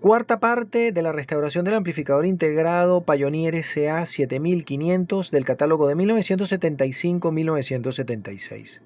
Cuarta parte de la restauración del amplificador integrado Pioneer SA7500 del catálogo de 1975-1976.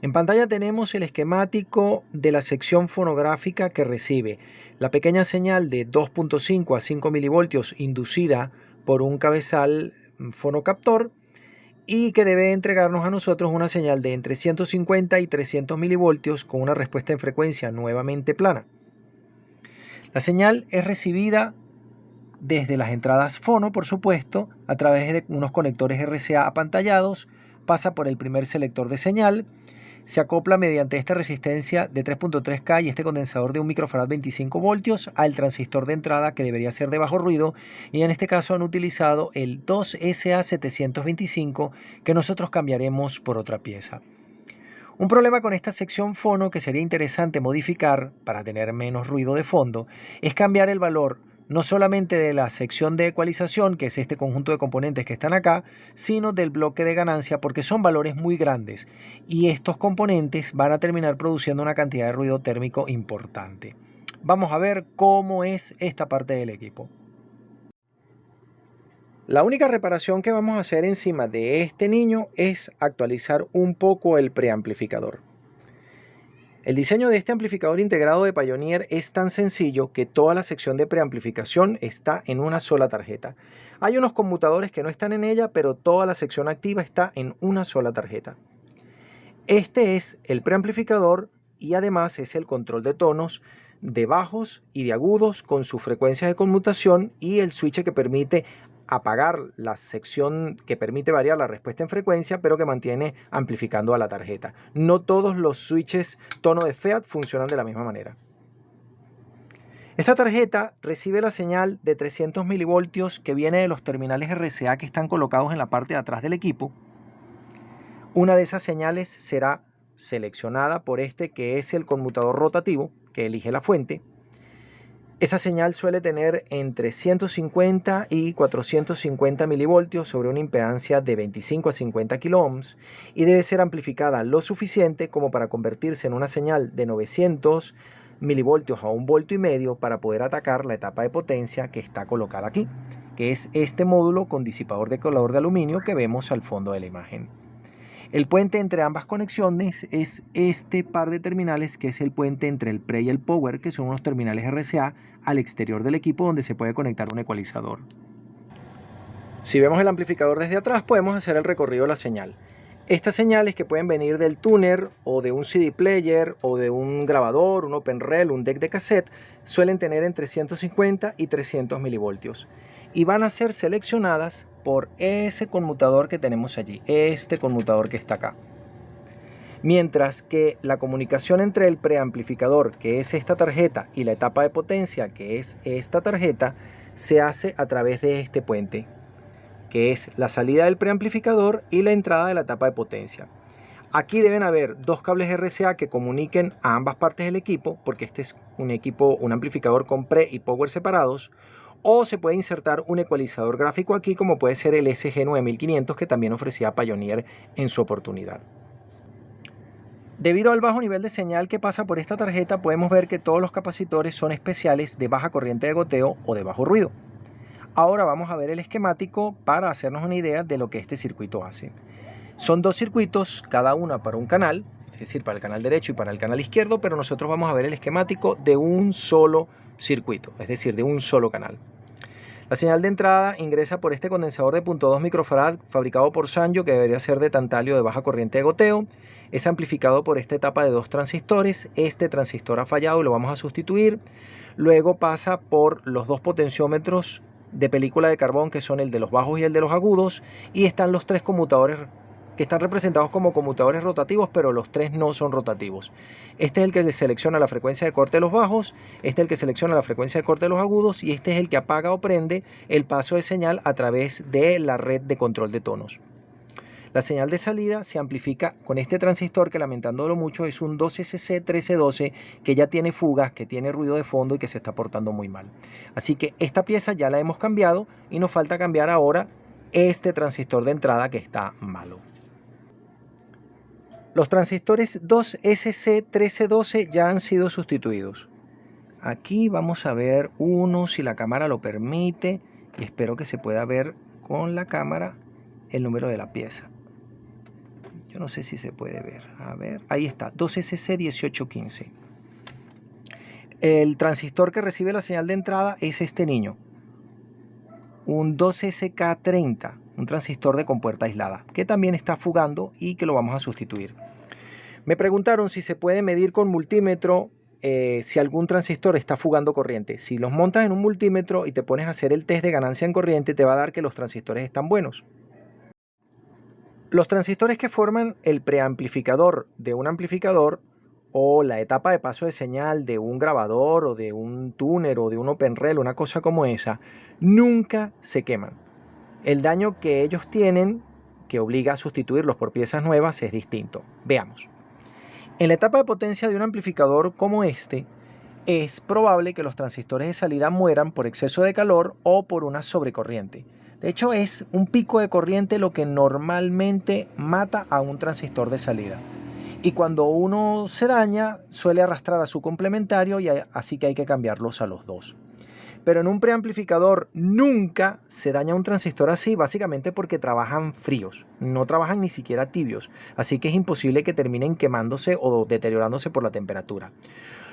En pantalla tenemos el esquemático de la sección fonográfica que recibe la pequeña señal de 2.5 a 5 milivoltios inducida por un cabezal fonocaptor y que debe entregarnos a nosotros una señal de entre 150 y 300 milivoltios con una respuesta en frecuencia nuevamente plana. La señal es recibida desde las entradas fono, por supuesto, a través de unos conectores RCA apantallados, pasa por el primer selector de señal, se acopla mediante esta resistencia de 3.3K y este condensador de 1 microfarad 25 voltios al transistor de entrada que debería ser de bajo ruido, y en este caso han utilizado el 2SA725 que nosotros cambiaremos por otra pieza. Un problema con esta sección fono que sería interesante modificar para tener menos ruido de fondo es cambiar el valor no solamente de la sección de ecualización, que es este conjunto de componentes que están acá, sino del bloque de ganancia, porque son valores muy grandes y estos componentes van a terminar produciendo una cantidad de ruido térmico importante. Vamos a ver cómo es esta parte del equipo. La única reparación que vamos a hacer encima de este niño es actualizar un poco el preamplificador. El diseño de este amplificador integrado de Pioneer es tan sencillo que toda la sección de preamplificación está en una sola tarjeta. Hay unos conmutadores que no están en ella, pero toda la sección activa está en una sola tarjeta. Este es el preamplificador y además es el control de tonos de bajos y de agudos con sus frecuencias de conmutación y el switch que permite apagar la sección que permite variar la respuesta en frecuencia, pero que mantiene amplificando a la tarjeta. No todos los switches tono de FEAT funcionan de la misma manera. Esta tarjeta recibe la señal de 300 milivoltios que viene de los terminales RCA que están colocados en la parte de atrás del equipo. Una de esas señales será seleccionada por este que es el conmutador rotativo que elige la fuente. Esa señal suele tener entre 150 y 450 milivoltios sobre una impedancia de 25 a 50 kiloohms y debe ser amplificada lo suficiente como para convertirse en una señal de 900 milivoltios a 1,5 voltios para poder atacar la etapa de potencia que está colocada aquí, que es este módulo con disipador de colador de aluminio que vemos al fondo de la imagen. El puente entre ambas conexiones es este par de terminales que es el puente entre el pre y el power, que son unos terminales RCA al exterior del equipo donde se puede conectar un ecualizador. Si vemos el amplificador desde atrás podemos hacer el recorrido de la señal. Estas señales que pueden venir del tuner o de un CD player o de un grabador, un open reel, un deck de cassette, suelen tener entre 150 y 300 milivoltios y van a ser seleccionadas por ese conmutador que tenemos allí, este conmutador que está acá. Mientras que la comunicación entre el preamplificador, que es esta tarjeta, y la etapa de potencia, que es esta tarjeta, se hace a través de este puente, que es la salida del preamplificador y la entrada de la etapa de potencia. Aquí deben haber dos cables RCA que comuniquen a ambas partes del equipo, porque este es un amplificador con pre y power separados, o se puede insertar un ecualizador gráfico aquí, como puede ser el SG9500 que también ofrecía Pioneer en su oportunidad. Debido al bajo nivel de señal que pasa por esta tarjeta, podemos ver que todos los capacitores son especiales de baja corriente de goteo o de bajo ruido. Ahora vamos a ver el esquemático para hacernos una idea de lo que este circuito hace. Son dos circuitos, cada una para un canal, es decir, para el canal derecho y para el canal izquierdo, pero nosotros vamos a ver el esquemático de un solo circuito, es decir, de un solo canal. La señal de entrada ingresa por este condensador de 0.2 microfarad fabricado por Sanyo, que debería ser de tantalio de baja corriente de goteo. Es amplificado por esta etapa de dos transistores. Este transistor ha fallado y lo vamos a sustituir. Luego pasa por los dos potenciómetros de película de carbón, que son el de los bajos y el de los agudos, y están los tres conmutadores que están representados como conmutadores rotativos, pero los tres no son rotativos. Este es el que selecciona la frecuencia de corte de los bajos, este es el que selecciona la frecuencia de corte de los agudos y este es el que apaga o prende el paso de señal a través de la red de control de tonos. La señal de salida se amplifica con este transistor que, lamentándolo mucho, es un 2SC1312 que ya tiene fugas, que tiene ruido de fondo y que se está portando muy mal. Así que esta pieza ya la hemos cambiado y nos falta cambiar ahora este transistor de entrada que está malo. Los transistores 2SC1312 ya han sido sustituidos. Aquí vamos a ver uno, si la cámara lo permite, y espero que se pueda ver con la cámara el número de la pieza. Yo no sé si se puede ver. A ver, ahí está, 2SC1815. El transistor que recibe la señal de entrada es este niño, un 2SK30, un transistor de compuerta aislada, que también está fugando y que lo vamos a sustituir. Me preguntaron si se puede medir con multímetro si algún transistor está fugando corriente. Si los montas en un multímetro y te pones a hacer el test de ganancia en corriente, te va a dar que los transistores están buenos. Los transistores que forman el preamplificador de un amplificador o la etapa de paso de señal de un grabador o de un tuner o de un OpenRel, una cosa como esa, nunca se queman. El daño que ellos tienen, que obliga a sustituirlos por piezas nuevas, es distinto. Veamos. En la etapa de potencia de un amplificador como este, es probable que los transistores de salida mueran por exceso de calor o por una sobrecorriente. De hecho, es un pico de corriente lo que normalmente mata a un transistor de salida. Y cuando uno se daña, suele arrastrar a su complementario y así que hay que cambiarlos a los dos. Pero en un preamplificador nunca se daña un transistor así, básicamente porque trabajan fríos, no trabajan ni siquiera tibios, así que es imposible que terminen quemándose o deteriorándose por la temperatura.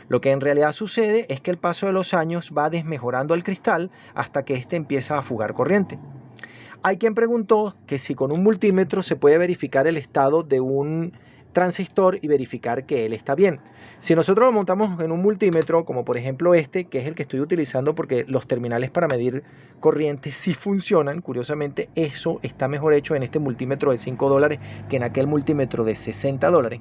Lo que en realidad sucede es que el paso de los años va desmejorando el cristal hasta que éste empieza a fugar corriente. Hay quien preguntó que si con un multímetro se puede verificar el estado de un transistor y verificar que él está bien. Si nosotros lo montamos en un multímetro, como por ejemplo este, que es el que estoy utilizando porque los terminales para medir corriente sí funcionan, curiosamente eso está mejor hecho en este multímetro de $5 que en aquel multímetro de $60,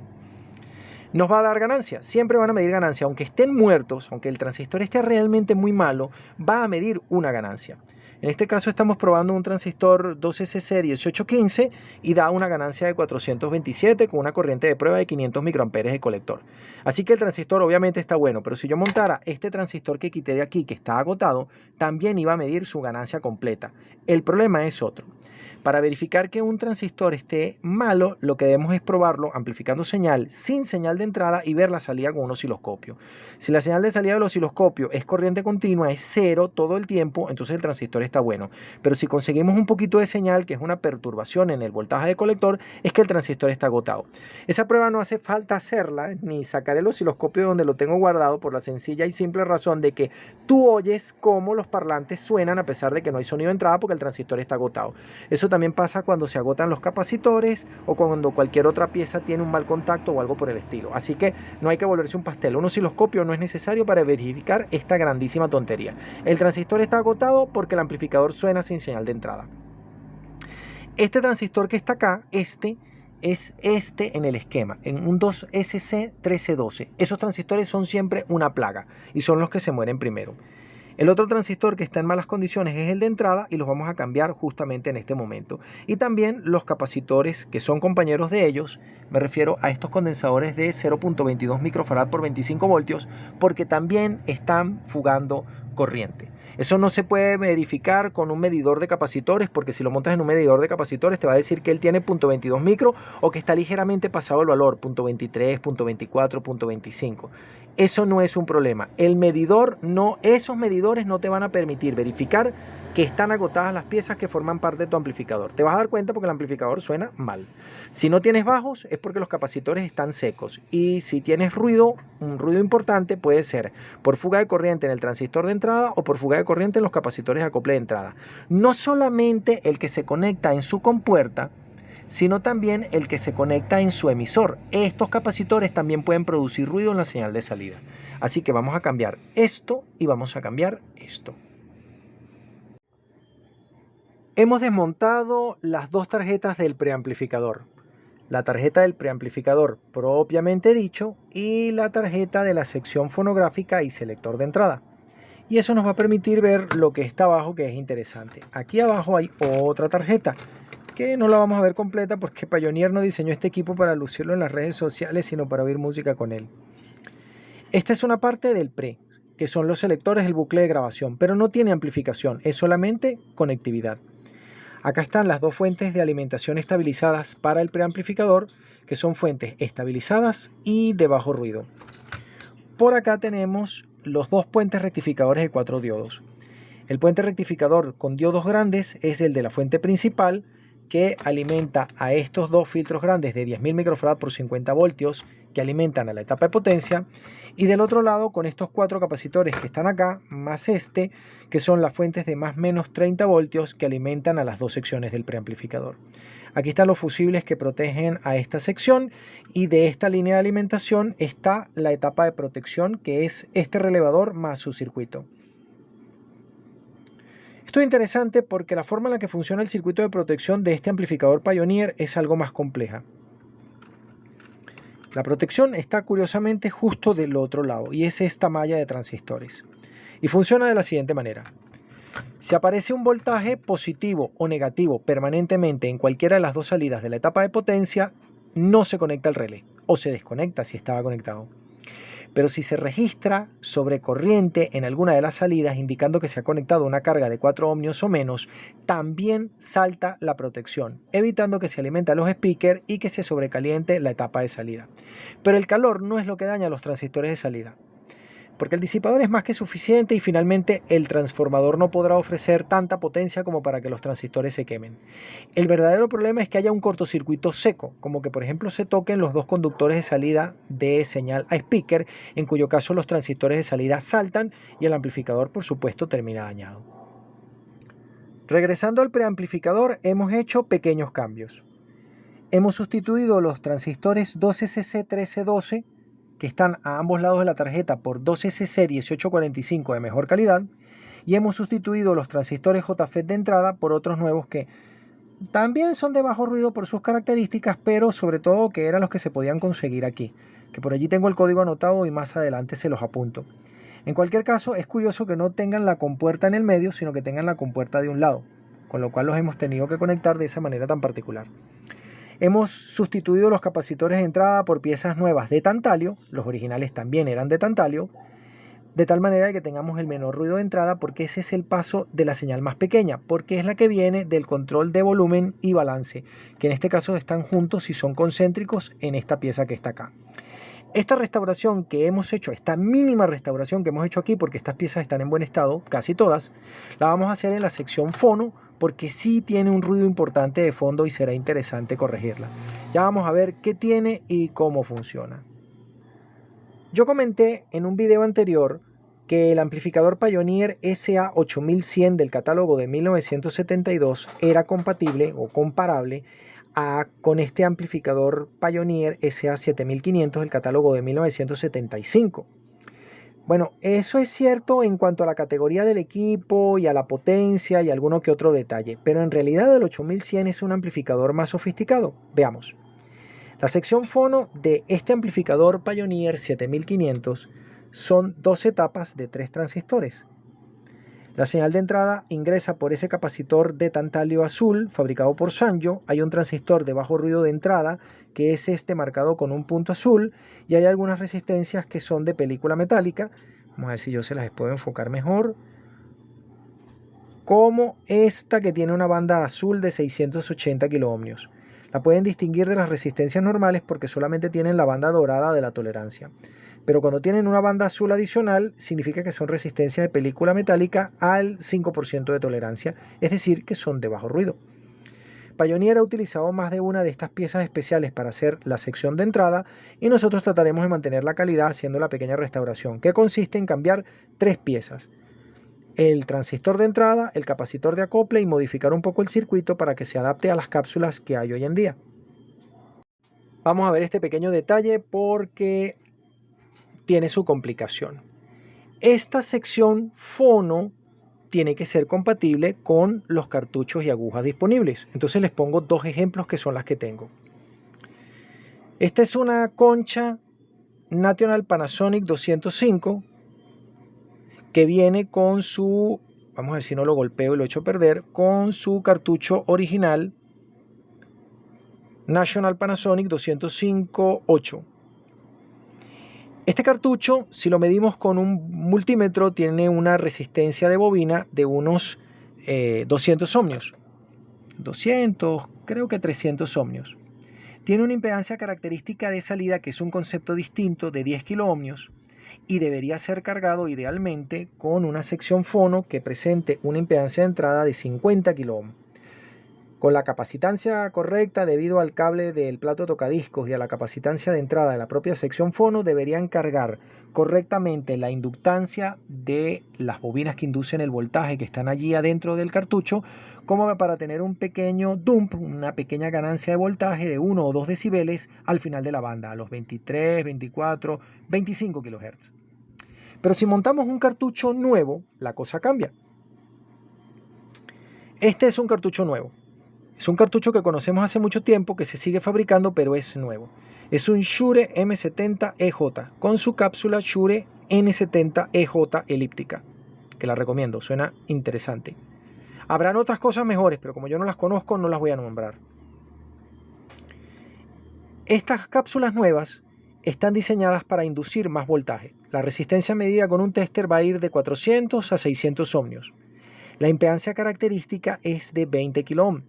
nos va a dar ganancia. Siempre van a medir ganancia, aunque estén muertos, aunque el transistor esté realmente muy malo, va a medir una ganancia. En este caso estamos probando un transistor 2SC1815 y da una ganancia de 427 con una corriente de prueba de 500 microamperes de colector. Así que el transistor obviamente está bueno, pero si yo montara este transistor que quité de aquí, que está agotado, también iba a medir su ganancia completa. El problema es otro. Para verificar que un transistor esté malo, lo que debemos es probarlo amplificando señal sin señal de entrada y ver la salida con un osciloscopio. Si la señal de salida del osciloscopio es corriente continua, es cero todo el tiempo, entonces el transistor está bueno. Pero si conseguimos un poquito de señal, que es una perturbación en el voltaje de colector, es que el transistor está agotado. Esa prueba no hace falta hacerla, ni sacar el osciloscopio donde lo tengo guardado, por la sencilla y simple razón de que tú oyes cómo los parlantes suenan a pesar de que no hay sonido de entrada porque el transistor está agotado. Eso también pasa cuando se agotan los capacitores o cuando cualquier otra pieza tiene un mal contacto o algo por el estilo. Así que no hay que volverse un pastel. Un osciloscopio no es necesario para verificar esta grandísima tontería. El transistor está agotado porque el amplificador suena sin señal de entrada. Este transistor que está acá, este en el esquema, en un 2SC1312. Esos transistores son siempre una plaga y son los que se mueren primero. El otro transistor que está en malas condiciones es el de entrada y los vamos a cambiar justamente en este momento. Y también los capacitores que son compañeros de ellos, me refiero a estos condensadores de 0.22 microfarad por 25 voltios, porque también están fugando corriente. Eso no se puede verificar con un medidor de capacitores, porque si lo montas en un medidor de capacitores te va a decir que él tiene 0.22 micro o que está ligeramente pasado el valor, 0.23, 0.24, 0.25. Eso no es un problema. El medidor esos medidores no te van a permitir verificar que están agotadas las piezas que forman parte de tu amplificador. Te vas a dar cuenta porque el amplificador suena mal. Si no tienes bajos es porque los capacitores están secos. Y si tienes ruido, un ruido importante puede ser por fuga de corriente en el transistor de entrada o por fuga de corriente en los capacitores de acople de entrada. No solamente el que se conecta en su compuerta, sino también el que se conecta en su emisor. Estos capacitores también pueden producir ruido en la señal de salida. Así que vamos a cambiar esto y vamos a cambiar esto. Hemos desmontado las dos tarjetas del preamplificador. La tarjeta del preamplificador propiamente dicho y la tarjeta de la sección fonográfica y selector de entrada. Y eso nos va a permitir ver lo que está abajo, que es interesante. Aquí abajo hay otra tarjeta que no la vamos a ver completa porque Pioneer no diseñó este equipo para lucirlo en las redes sociales, sino para oír música con él. Esta es una parte del pre, que son los selectores del bucle de grabación, pero no tiene amplificación, es solamente conectividad. Acá están las dos fuentes de alimentación estabilizadas para el preamplificador, que son fuentes estabilizadas y de bajo ruido. Por acá tenemos los dos puentes rectificadores de 4 diodos. El puente rectificador con diodos grandes es el de la fuente principal, que alimenta a estos dos filtros grandes de 10.000 microfarads por 50 voltios que alimentan a la etapa de potencia, y del otro lado con estos 4 capacitores que están acá, más este, que son las fuentes de más o menos 30 voltios que alimentan a las dos secciones del preamplificador. Aquí están los fusibles que protegen a esta sección, y de esta línea de alimentación está la etapa de protección, que es este relevador más su circuito. Esto es interesante porque la forma en la que funciona el circuito de protección de este amplificador Pioneer es algo más compleja. La protección está curiosamente justo del otro lado, y es esta malla de transistores. Y funciona de la siguiente manera. Si aparece un voltaje positivo o negativo permanentemente en cualquiera de las dos salidas de la etapa de potencia, no se conecta el relé, o se desconecta si estaba conectado. Pero si se registra sobrecorriente en alguna de las salidas, indicando que se ha conectado una carga de 4 ohmios o menos, también salta la protección, evitando que se alimente a los speakers y que se sobrecaliente la etapa de salida. Pero el calor no es lo que daña los transistores de salida, porque el disipador es más que suficiente, y finalmente el transformador no podrá ofrecer tanta potencia como para que los transistores se quemen. El verdadero problema es que haya un cortocircuito seco, como que por ejemplo se toquen los dos conductores de salida de señal a speaker, en cuyo caso los transistores de salida saltan y el amplificador por supuesto termina dañado. Regresando al preamplificador, hemos hecho pequeños cambios. Hemos sustituido los transistores 2SC1312 que están a ambos lados de la tarjeta por 2SC1845 de mejor calidad, y hemos sustituido los transistores JFET de entrada por otros nuevos que también son de bajo ruido por sus características, pero sobre todo que eran los que se podían conseguir aquí, que por allí tengo el código anotado y más adelante se los apunto. En cualquier caso, es curioso que no tengan la compuerta en el medio, sino que tengan la compuerta de un lado, con lo cual los hemos tenido que conectar de esa manera tan particular. Hemos sustituido los capacitores de entrada por piezas nuevas de tantalio, los originales también eran de tantalio, de tal manera que tengamos el menor ruido de entrada, porque ese es el paso de la señal más pequeña, porque es la que viene del control de volumen y balance, que en este caso están juntos y son concéntricos en esta pieza que está acá. Esta restauración que hemos hecho, esta mínima restauración que hemos hecho aquí, porque estas piezas están en buen estado, casi todas, la vamos a hacer en la sección fono, porque sí tiene un ruido importante de fondo y será interesante corregirla. Ya vamos a ver qué tiene y cómo funciona. Yo comenté en un video anterior que el amplificador Pioneer SA8100 del catálogo de 1972 era compatible o comparable con este amplificador Pioneer SA7500 del catálogo de 1975. Bueno, eso es cierto en cuanto a la categoría del equipo y a la potencia y alguno que otro detalle, pero en realidad el 8100 es un amplificador más sofisticado. Veamos. La sección fono de este amplificador Pioneer 7500 son 2 etapas de 3 transistores. La señal de entrada ingresa por ese capacitor de tantalio azul fabricado por Sanyo. Hay un transistor de bajo ruido de entrada que es este marcado con un punto azul, y hay algunas resistencias que son de película metálica. Vamos a ver si yo se las puedo enfocar mejor. Como esta que tiene una banda azul de 680 kiloohmios. La pueden distinguir de las resistencias normales porque solamente tienen la banda dorada de la tolerancia. Pero cuando tienen una banda azul adicional, significa que son resistencias de película metálica al 5% de tolerancia, es decir, que son de bajo ruido. Pioneer ha utilizado más de una de estas piezas especiales para hacer la sección de entrada, y nosotros trataremos de mantener la calidad haciendo la pequeña restauración, que consiste en cambiar 3 piezas. El transistor de entrada, el capacitor de acople y modificar un poco el circuito para que se adapte a las cápsulas que hay hoy en día. Vamos a ver este pequeño detalle porque tiene su complicación. Esta sección fono tiene que ser compatible con los cartuchos y agujas disponibles. Entonces les pongo 2 ejemplos que son las que tengo. Esta es una concha National Panasonic 205 que viene con su, vamos a ver si no lo golpeo y lo echo a perder, con su cartucho original National Panasonic 205-8. Este cartucho, si lo medimos con un multímetro, tiene una resistencia de bobina de unos 200 ohmios. 200, creo que 300 ohmios. Tiene una impedancia característica de salida que es un concepto distinto de 10 kiloohmios. y debería ser cargado idealmente con una sección fono que presente una impedancia de entrada de 50 kΩ. Con la capacitancia correcta debido al cable del plato tocadiscos y a la capacitancia de entrada de la propia sección fono, deberían cargar correctamente la inductancia de las bobinas que inducen el voltaje que están allí adentro del cartucho, como para tener un pequeño dump, una pequeña ganancia de voltaje de 1 o 2 decibeles al final de la banda, a los 23, 24, 25 kHz. Pero si montamos un cartucho nuevo, la cosa cambia. Este es un cartucho nuevo. Es un cartucho que conocemos hace mucho tiempo, que se sigue fabricando, pero es nuevo. Es un Shure M70EJ con su cápsula Shure N70EJ elíptica, que la recomiendo, suena interesante. Habrán otras cosas mejores, pero como yo no las conozco, no las voy a nombrar. Estas cápsulas nuevas están diseñadas para inducir más voltaje. La resistencia medida con un tester va a ir de 400 a 600 ohmios. La impedancia característica es de 20 kΩ.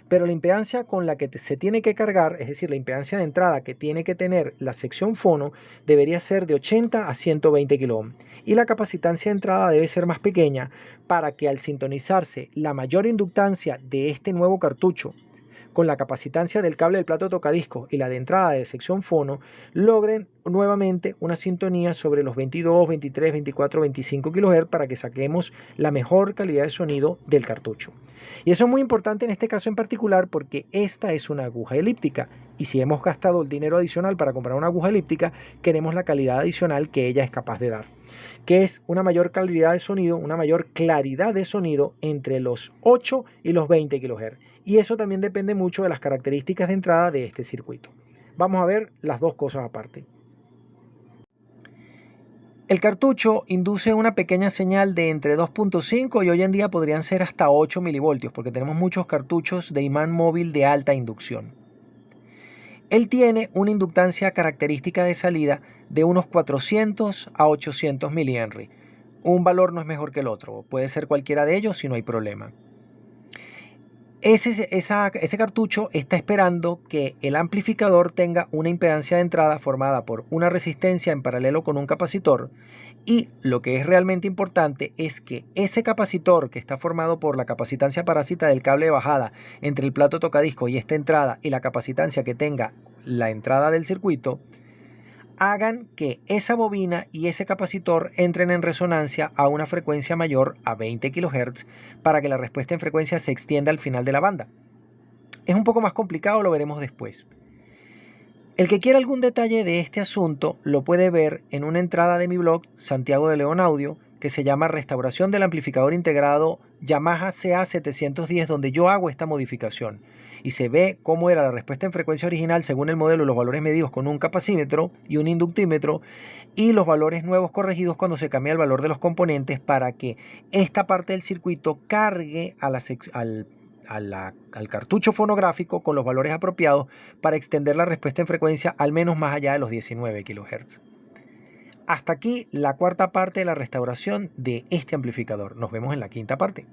Pero la impedancia con la que se tiene que cargar, es decir, la impedancia de entrada que tiene que tener la sección fono, debería ser de 80 a 120 kΩ. Y la capacitancia de entrada debe ser más pequeña para que al sintonizarse la mayor inductancia de este nuevo cartucho con la capacitancia del cable del plato tocadiscos y la de entrada de sección fono, logren nuevamente una sintonía sobre los 22, 23, 24, 25 kHz para que saquemos la mejor calidad de sonido del cartucho. Y eso es muy importante en este caso en particular porque esta es una aguja elíptica y si hemos gastado el dinero adicional para comprar una aguja elíptica, queremos la calidad adicional que ella es capaz de dar, que es una mayor calidad de sonido, una mayor claridad de sonido entre los 8 y los 20 kHz. Y eso también depende mucho de las características de entrada de este circuito. Vamos a ver las dos cosas aparte. El cartucho induce una pequeña señal de entre 2.5 y hoy en día podrían ser hasta 8 milivoltios, porque tenemos muchos cartuchos de imán móvil de alta inducción. Él tiene una inductancia característica de salida de unos 400 a 800 mA. Un valor no es mejor que el otro, puede ser cualquiera de ellos si no hay problema. Ese cartucho está esperando que el amplificador tenga una impedancia de entrada formada por una resistencia en paralelo con un capacitor y lo que es realmente importante es que ese capacitor que está formado por la capacitancia parásita del cable de bajada entre el plato tocadiscos y esta entrada y la capacitancia que tenga la entrada del circuito hagan que esa bobina y ese capacitor entren en resonancia a una frecuencia mayor a 20 kHz para que la respuesta en frecuencia se extienda al final de la banda. Es un poco más complicado, lo veremos después. El que quiera algún detalle de este asunto lo puede ver en una entrada de mi blog Santiago de León Audio que se llama Restauración del amplificador integrado Yamaha CA710, donde yo hago esta modificación y se ve cómo era la respuesta en frecuencia original según el modelo y los valores medidos con un capacímetro y un inductímetro y los valores nuevos corregidos cuando se cambia el valor de los componentes para que esta parte del circuito cargue al cartucho fonográfico con los valores apropiados para extender la respuesta en frecuencia al menos más allá de los 19 kHz. Hasta aquí la cuarta parte de la restauración de este amplificador. Nos vemos en la quinta parte.